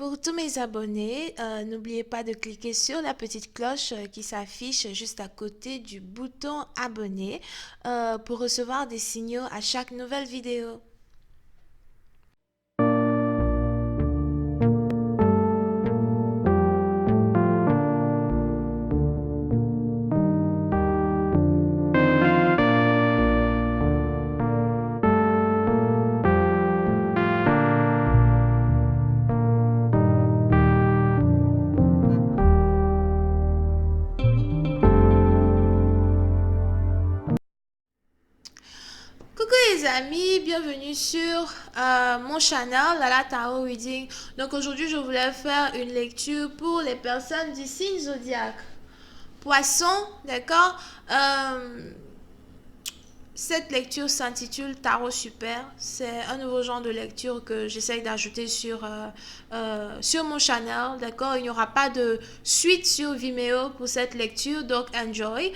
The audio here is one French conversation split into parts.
Pour tous mes abonnés, n'oubliez pas de cliquer sur la petite cloche qui s'affiche juste à côté du bouton abonner pour recevoir des signaux à chaque nouvelle vidéo. Coucou les amis, bienvenue sur mon channel Lala Tarot Reading. Donc aujourd'hui je voulais faire une lecture pour les personnes du signe zodiaque Poisson, d'accord. Cette lecture s'intitule Tarot Super. C'est un nouveau genre de lecture que j'essaye d'ajouter sur mon channel. D'accord? Il n'y aura pas de suite sur Vimeo pour cette lecture, donc enjoy.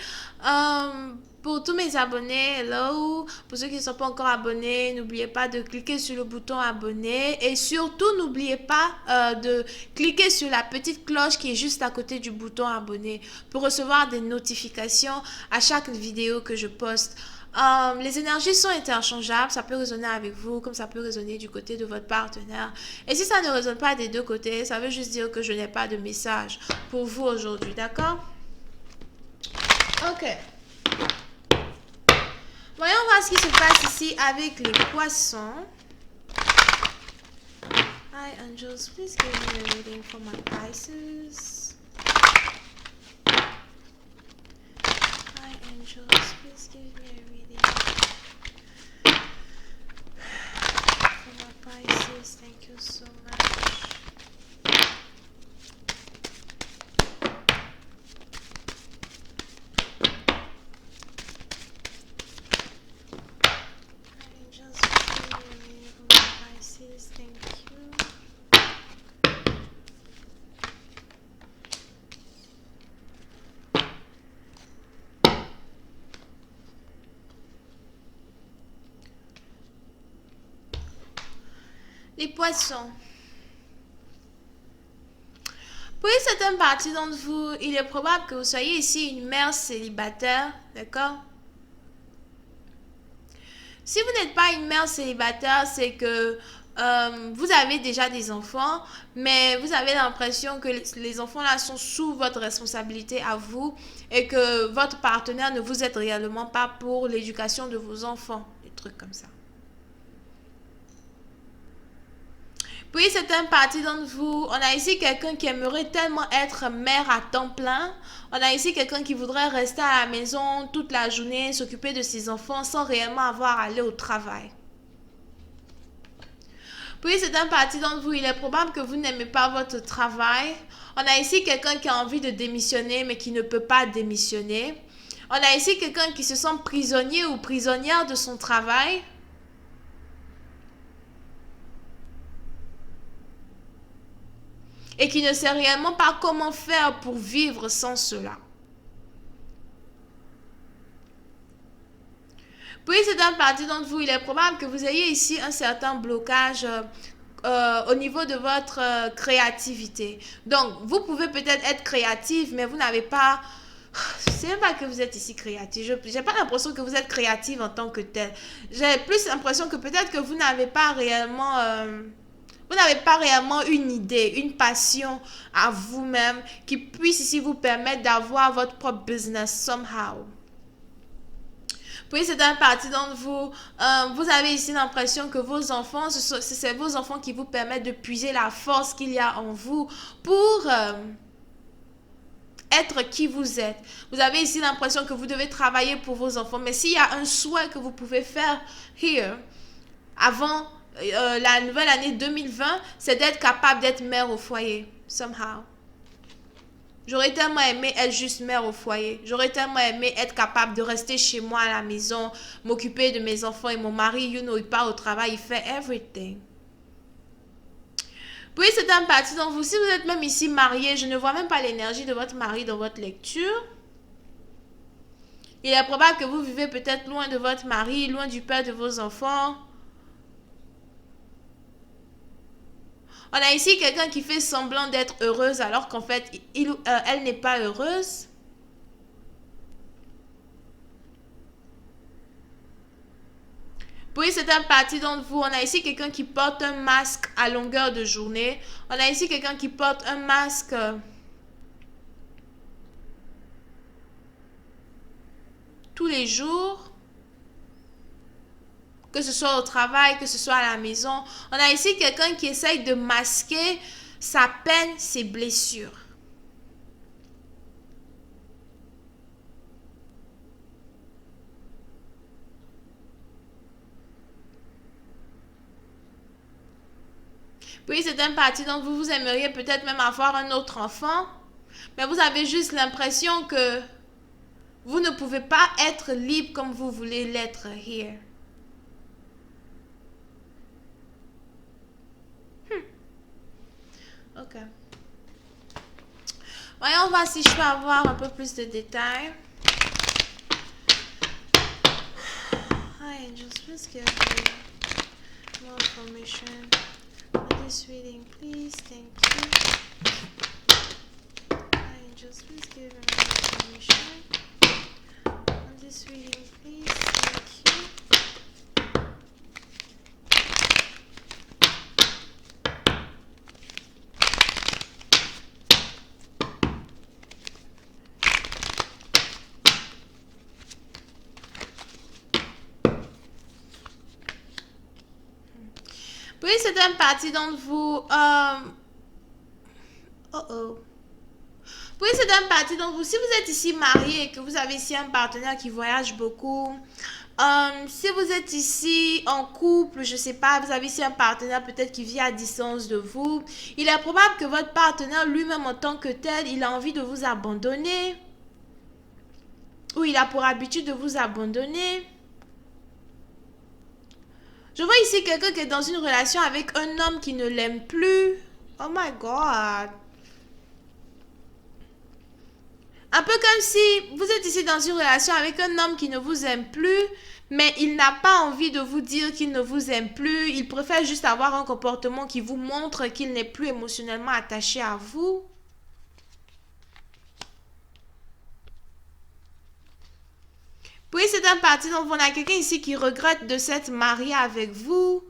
Pour tous mes abonnés, hello. Pour ceux qui ne sont pas encore abonnés, n'oubliez pas de cliquer sur le bouton abonner. Et surtout, n'oubliez pas de cliquer sur la petite cloche qui est juste à côté du bouton abonner pour recevoir des notifications à chaque vidéo que je poste. Les énergies sont interchangeables, ça peut résonner avec vous comme ça peut résonner du côté de votre partenaire. Et si ça ne résonne pas des deux côtés, ça veut juste dire que je n'ai pas de message pour vous aujourd'hui, d'accord? Ok. Voyons voir ce qui se passe ici avec les poissons. Hi angels, please give me a reading for my Pisces. Hi angels, please give me a reading for my Pisces. Thank you so much. Angels, please give me a reading for my Pisces. Thank you. Les poissons. Pour une certaine partie d'entre vous, il est probable que vous soyez ici une mère célibataire, d'accord? Si vous n'êtes pas une mère célibataire, c'est que vous avez déjà des enfants, mais vous avez l'impression que les enfants là sont sous votre responsabilité à vous et que votre partenaire ne vous aide réellement pas pour l'éducation de vos enfants, des trucs comme ça. Puis certaines parties d'entre vous, on a ici quelqu'un qui aimerait tellement être mère à temps plein. On a ici quelqu'un qui voudrait rester à la maison toute la journée, s'occuper de ses enfants sans réellement avoir à aller au travail. Puis certaines parties d'entre vous, il est probable que vous n'aimez pas votre travail. On a ici quelqu'un qui a envie de démissionner mais qui ne peut pas démissionner. On a ici quelqu'un qui se sent prisonnier ou prisonnière de son travail. Et qui ne sait réellement pas comment faire pour vivre sans cela. Puis c'est une partie d'entre vous, il est probable que vous ayez ici un certain blocage au niveau de votre créativité. Donc, vous pouvez peut-être être créative, mais vous n'avez pas... C'est même pas que vous êtes ici créatif. Je n'ai pas l'impression que vous êtes créative en tant que tel. J'ai plus l'impression que peut-être que vous n'avez pas réellement... vous n'avez pas réellement une idée, une passion à vous-même qui puisse ici vous permettre d'avoir votre propre business somehow. Puis c'est une partie d'entre vous, vous avez ici l'impression que vos enfants, c'est vos enfants qui vous permettent de puiser la force qu'il y a en vous pour être qui vous êtes. Vous avez ici l'impression que vous devez travailler pour vos enfants, mais s'il y a un souhait que vous pouvez faire here, avant la nouvelle année 2020, c'est d'être capable d'être mère au foyer, somehow. J'aurais tellement aimé être juste mère au foyer. J'aurais tellement aimé être capable de rester chez moi à la maison, m'occuper de mes enfants et mon mari, you know, il part au travail, il fait everything. Puis c'est une partie d'entre vous. Si vous êtes même ici marié, je ne vois même pas l'énergie de votre mari dans votre lecture. Il est probable que vous vivez peut-être loin de votre mari, loin du père de vos enfants. On a ici quelqu'un qui fait semblant d'être heureuse alors qu'en fait, elle n'est pas heureuse. Puis c'est un parti d'entre vous. On a ici quelqu'un qui porte un masque à longueur de journée. On a ici quelqu'un qui porte un masque tous les jours. Que ce soit au travail, que ce soit à la maison. On a ici quelqu'un qui essaye de masquer sa peine, ses blessures. Puis c'est un parti dont vous aimeriez peut-être même avoir un autre enfant, mais vous avez juste l'impression que vous ne pouvez pas être libre comme vous voulez l'être here. Ok. Voyons voir si je peux avoir un peu plus de détails. Hi angels, please give me more information on this reading, please. Thank you. Hi angels, please give me more information on this reading, please. Thank you. Puis c'est un parti d'entre vous. Oui, c'est un parti d'entre vous. Si vous êtes ici marié et que vous avez ici un partenaire qui voyage beaucoup, si vous êtes ici en couple, je sais pas, vous avez ici un partenaire peut-être qui vit à distance de vous, il est probable que votre partenaire lui-même en tant que tel, il a envie de vous abandonner. Ou il a pour habitude de vous abandonner. Je vois ici quelqu'un qui est dans une relation avec un homme qui ne l'aime plus. Oh my God. Un peu comme si vous êtes ici dans une relation avec un homme qui ne vous aime plus, mais il n'a pas envie de vous dire qu'il ne vous aime plus. Il préfère juste avoir un comportement qui vous montre qu'il n'est plus émotionnellement attaché à vous. Puis c'est un parti dont on a quelqu'un ici qui regrette de s'être marié avec vous.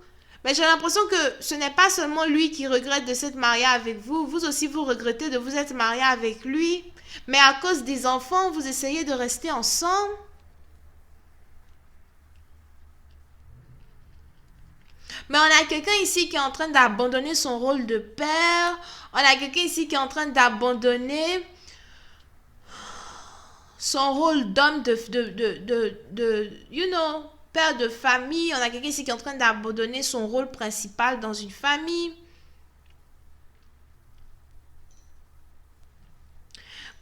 Mais j'ai l'impression que ce n'est pas seulement lui qui regrette de s'être marié avec vous. Vous aussi, vous regrettez de vous être marié avec lui. Mais à cause des enfants, vous essayez de rester ensemble. Mais on a quelqu'un ici qui est en train d'abandonner son rôle de père. On a quelqu'un ici qui est en train d'abandonner son rôle d'homme père de famille. On a quelqu'un ici qui est en train d'abandonner son rôle principal dans une famille.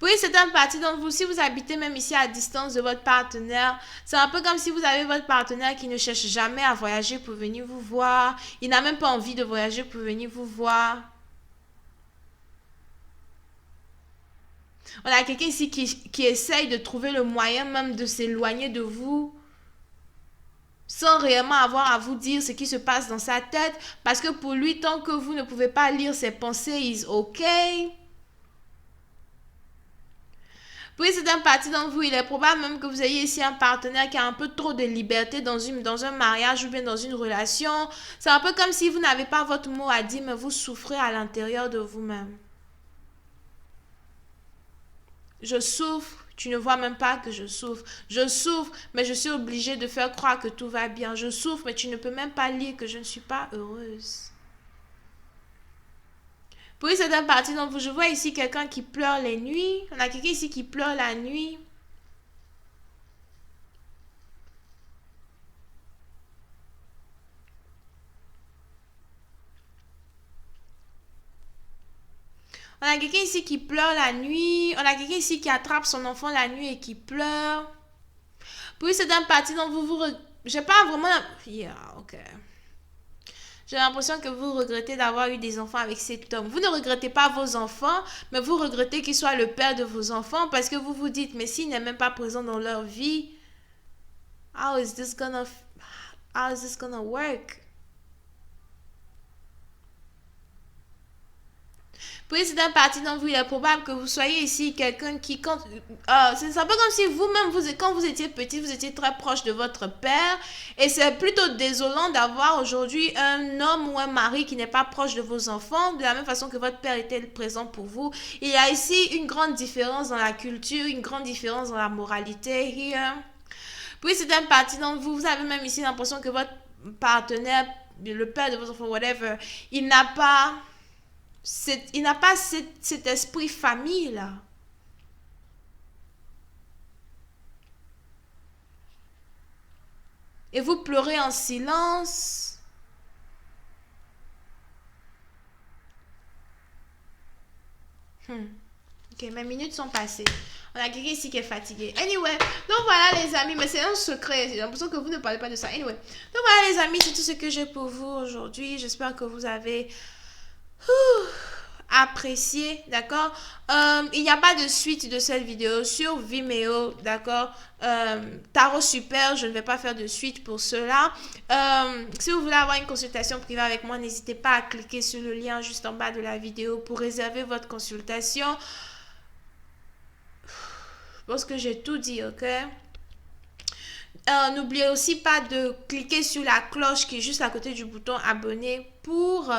Oui, c'est un parti d'entre vous. Si vous habitez même ici à distance de votre partenaire, c'est un peu comme si vous avez votre partenaire qui ne cherche jamais à voyager pour venir vous voir. Il n'a même pas envie de voyager pour venir vous voir. On a quelqu'un ici qui essaye de trouver le moyen même de s'éloigner de vous sans réellement avoir à vous dire ce qui se passe dans sa tête. Parce que pour lui, tant que vous ne pouvez pas lire ses pensées, il est OK. Puis c'est un parti d'entre vous. Il est probable même que vous ayez ici un partenaire qui a un peu trop de liberté dans un mariage ou bien dans une relation. C'est un peu comme si vous n'avez pas votre mot à dire, mais vous souffrez à l'intérieur de vous-même. Je souffre, tu ne vois même pas que je souffre. Je souffre, mais je suis obligée de faire croire que tout va bien. Je souffre, mais tu ne peux même pas lire que je ne suis pas heureuse. Puis c'est un parti d'entre vous. Je vois ici quelqu'un qui pleure les nuits. On a quelqu'un ici qui pleure la nuit. On a quelqu'un ici qui pleure la nuit. On a quelqu'un ici qui attrape son enfant la nuit et qui pleure. Puis c'est un parti dont vous... J'ai pas vraiment... Yeah, ok. J'ai l'impression que vous regrettez d'avoir eu des enfants avec cet homme. Vous ne regrettez pas vos enfants, mais vous regrettez qu'il soit le père de vos enfants parce que vous vous dites, mais s'il n'est même pas présent dans leur vie, how is this gonna work? Oui, c'est un parti d'entre vous. Il est probable que vous soyez ici quelqu'un qui, quand. C'est un peu comme si vous-même, quand vous étiez petit, vous étiez très proche de votre père. Et c'est plutôt désolant d'avoir aujourd'hui un homme ou un mari qui n'est pas proche de vos enfants, de la même façon que votre père était présent pour vous. Il y a ici une grande différence dans la culture, une grande différence dans la moralité. Here. Puis c'est un parti d'entre vous. Vous avez même ici l'impression que votre partenaire, le père de vos enfants, whatever, il n'a pas cet esprit famille là. Et vous pleurez en silence. Ok, mes minutes sont passées. On a quelqu'un ici qui est fatigué. Anyway, donc voilà les amis, mais c'est un secret. J'ai l'impression que vous ne parlez pas de ça. Anyway, donc voilà les amis, c'est tout ce que j'ai pour vous aujourd'hui. J'espère que vous avez apprécié, d'accord. Il n'y a pas de suite de cette vidéo sur Vimeo, d'accord. Tarot Super, je ne vais pas faire de suite pour cela. Si vous voulez avoir une consultation privée avec moi, n'hésitez pas à cliquer sur le lien juste en bas de la vidéo pour réserver votre consultation. Je pense que j'ai tout dit, ok. N'oubliez aussi pas de cliquer sur la cloche qui est juste à côté du bouton abonner pour